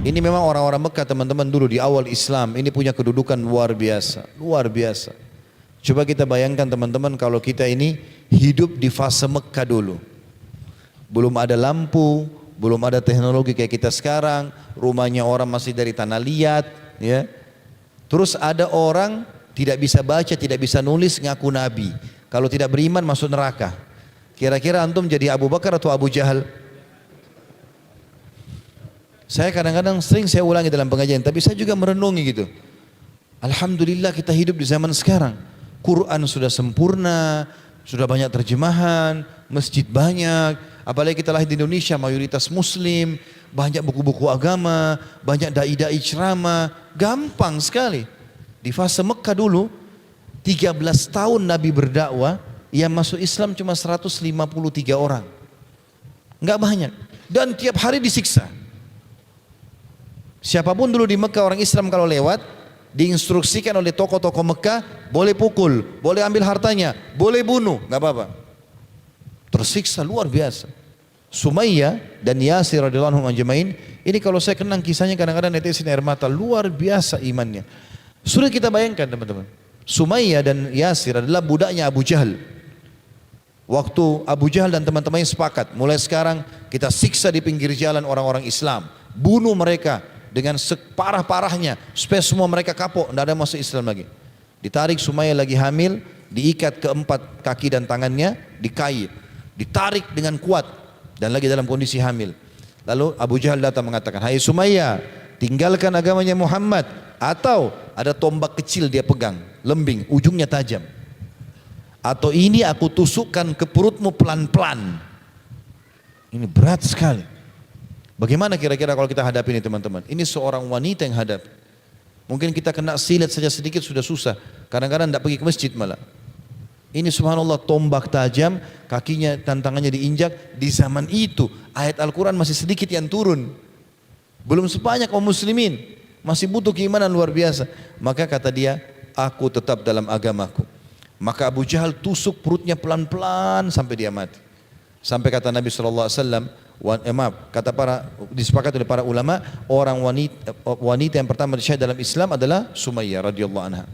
Ini memang orang-orang Mekah teman-teman dulu di awal Islam ini punya kedudukan luar biasa, luar biasa. Coba kita bayangkan teman-teman kalau kita ini hidup di fase Mekah dulu. Belum ada lampu, belum ada teknologi kayak kita sekarang, rumahnya orang masih dari tanah liat, ya. Terus ada orang tidak bisa baca, tidak bisa nulis, ngaku nabi. Kalau tidak beriman masuk neraka. Kira-kira antum jadi Abu Bakar atau Abu Jahal? Saya kadang-kadang sering saya ulangi dalam pengajian, tapi saya juga merenungi gitu. Alhamdulillah kita hidup di zaman sekarang. Quran sudah sempurna, sudah banyak terjemahan, masjid banyak. Apalagi kita lahir di Indonesia, mayoritas Muslim, banyak buku-buku agama, banyak dai-dai ceramah, gampang sekali. Di fase Mekah dulu, 13 tahun Nabi berdakwah, yang masuk Islam cuma 153 orang. Enggak banyak. Dan tiap hari disiksa. Siapapun dulu di Mekah orang Islam kalau lewat, diinstruksikan oleh tokoh-tokoh Mekah, boleh pukul, boleh ambil hartanya, boleh bunuh, nggak apa-apa. Tersiksa luar biasa. Sumayyah dan Yasir radhiyallahu anhum ajmain, ini kalau saya kenang kisahnya kadang-kadang netizen air mata, luar biasa imannya. Sudah kita bayangkan teman-teman, Sumayyah dan Yasir adalah budaknya Abu Jahal. Waktu Abu Jahal dan teman-temannya sepakat, mulai sekarang kita siksa di pinggir jalan orang-orang Islam, bunuh mereka dengan separah-parahnya supaya semua mereka kapok, tidak ada masuk Islam lagi. Ditarik Sumayyah lagi hamil, diikat keempat kaki dan tangannya, dikait, ditarik dengan kuat dan lagi dalam kondisi hamil. Lalu Abu Jahal datang mengatakan, hai Sumayyah, tinggalkan agamanya Muhammad, atau ada tombak kecil dia pegang, lembing, ujungnya tajam, atau ini aku tusukkan ke perutmu pelan-pelan. Ini berat sekali. Bagaimana kira-kira kalau kita hadapi ini teman-teman? Ini seorang wanita yang hadap. Mungkin kita kena silet saja sedikit sudah susah. Kadang-kadang tidak pergi ke masjid malah. Ini subhanallah tombak tajam, kakinya tantangannya diinjak. Di zaman itu ayat Al-Quran masih sedikit yang turun. Belum sebanyak kaum muslimin. Masih butuh keimanan luar biasa. Maka kata dia, aku tetap dalam agamaku. Maka Abu Jahal tusuk perutnya pelan-pelan sampai dia mati. Sampai kata Nabi SAW, disepakati oleh para ulama, orang wanita yang pertama disyahid dalam Islam adalah Sumayyah radhiyallahu anha.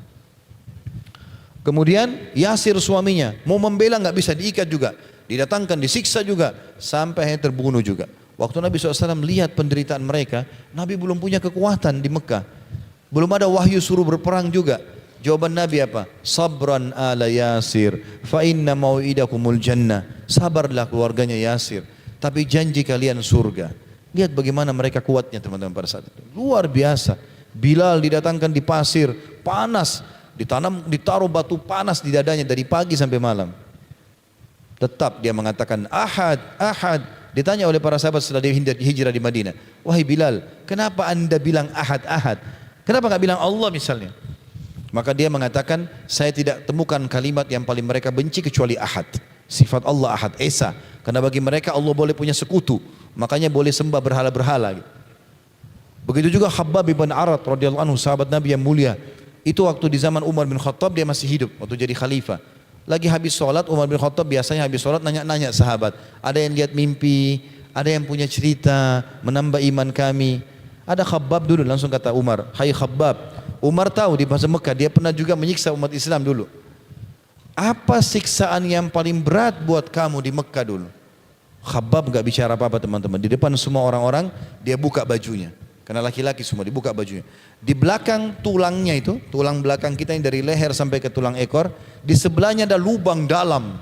Kemudian Yasir suaminya mau membela nggak bisa, diikat juga, didatangkan, disiksa juga, sampai akhirnya terbunuh juga. Waktu Nabi SAW lihat penderitaan mereka, Nabi belum punya kekuatan di Mekah, belum ada wahyu suruh berperang juga. Jawaban Nabi apa? Sabran ala Yasir, fa inna mau'idakumul jannah. Sabarlah keluarganya Yasir, tapi janji kalian surga. Lihat bagaimana mereka kuatnya teman-teman pada saat itu. Luar biasa. Bilal didatangkan di pasir, panas, ditaruh batu panas di dadanya dari pagi sampai malam. Tetap dia mengatakan ahad, ahad. Ditanya oleh para sahabat setelah dia hijrah di Madinah, wahai Bilal, kenapa anda bilang ahad, ahad? Kenapa nggak bilang Allah misalnya? Maka dia mengatakan, saya tidak temukan kalimat yang paling mereka benci kecuali ahad. Sifat Allah ahad, esa. Karena bagi mereka Allah boleh punya sekutu, makanya boleh sembah berhala-berhala. Begitu juga Khabbab bin Arat radhiyallahu anhu, sahabat Nabi yang mulia. Itu waktu di zaman Umar bin Khattab dia masih hidup, waktu jadi khalifah. Lagi habis sholat, Umar bin Khattab biasanya habis sholat nanya-nanya sahabat. Ada yang lihat mimpi, ada yang punya cerita, menambah iman kami. Ada Khabbab dulu, langsung kata Umar, hai Khabbab. Umar tahu di masa Mekah dia pernah juga menyiksa umat Islam dulu. Apa siksaan yang paling berat buat kamu di Mekah dulu? Khabbab gak bicara apa-apa teman-teman. Di depan semua orang-orang dia buka bajunya. Karena laki-laki semua dibuka bajunya. Di belakang tulangnya itu, tulang belakang kita yang dari leher sampai ke tulang ekor, di sebelahnya ada lubang dalam.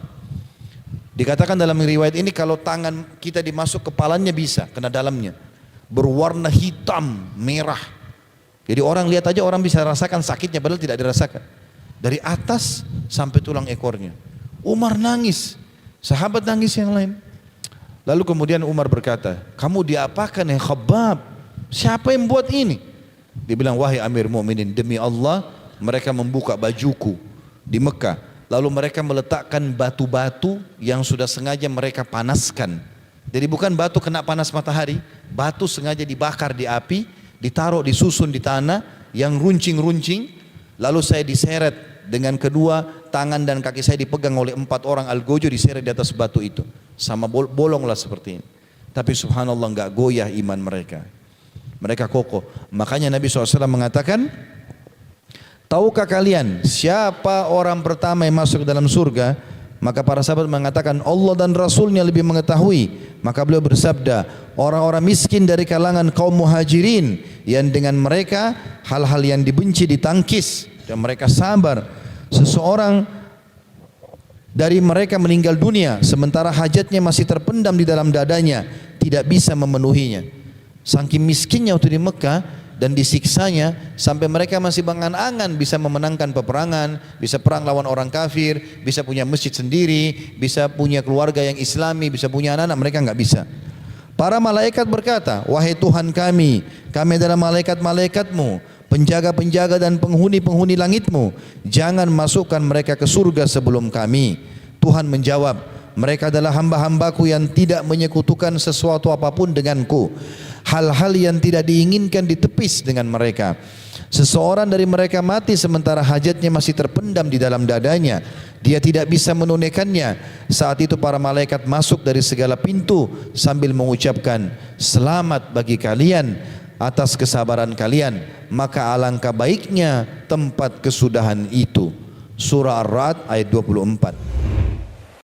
Dikatakan dalam riwayat ini kalau tangan kita dimasuk kepalanya bisa, kena dalamnya. Berwarna hitam, merah. Jadi orang lihat aja orang bisa rasakan sakitnya padahal tidak dirasakan. Dari atas sampai tulang ekornya. Umar nangis, sahabat nangis yang lain. Lalu kemudian Umar berkata, kamu diapakan ya Khabbab? Siapa yang buat ini? Dia bilang, wahai Amir Mu'minin, demi Allah mereka membuka bajuku di Mekah. Lalu mereka meletakkan batu-batu yang sudah sengaja mereka panaskan. Jadi bukan batu kena panas matahari, batu sengaja dibakar di api, ditaruh disusun di tanah yang runcing-runcing, lalu saya diseret dengan kedua tangan dan kaki saya dipegang oleh 4 orang algojo, diseret di atas batu itu sama bolonglah seperti ini. Tapi subhanallah enggak goyah iman mereka. mereka kokoh. Makanya Nabi SAW mengatakan, tahukah kalian siapa orang pertama yang masuk ke dalam surga? Maka para sahabat mengatakan Allah dan Rasulnya lebih mengetahui. Maka beliau bersabda, orang-orang miskin dari kalangan kaum muhajirin yang dengan mereka hal-hal yang dibenci ditangkis dan mereka sabar. Seseorang dari mereka meninggal dunia sementara hajatnya masih terpendam di dalam dadanya, tidak bisa memenuhinya. Saking miskinnya waktu di Mekah dan disiksanya sampai mereka masih berangan-angan bisa memenangkan peperangan, bisa perang lawan orang kafir, bisa punya masjid sendiri, bisa punya keluarga yang islami, bisa punya anak-anak, mereka nggak bisa. Para malaikat berkata, wahai Tuhan kami adalah malaikat-malaikatmu, penjaga-penjaga dan penghuni-penghuni langitmu, jangan masukkan mereka ke surga sebelum kami. Tuhan menjawab, mereka adalah hamba-hambaku yang tidak menyekutukan sesuatu apapun denganku. Hal-hal yang tidak diinginkan ditepis dengan mereka. Seseorang dari mereka mati sementara hajatnya masih terpendam di dalam dadanya, dia tidak bisa menunaikannya. Saat itu para malaikat masuk dari segala pintu sambil mengucapkan, selamat bagi kalian atas kesabaran kalian, maka alangkah baiknya tempat kesudahan itu. Surah Ar-Ra'd ayat 24.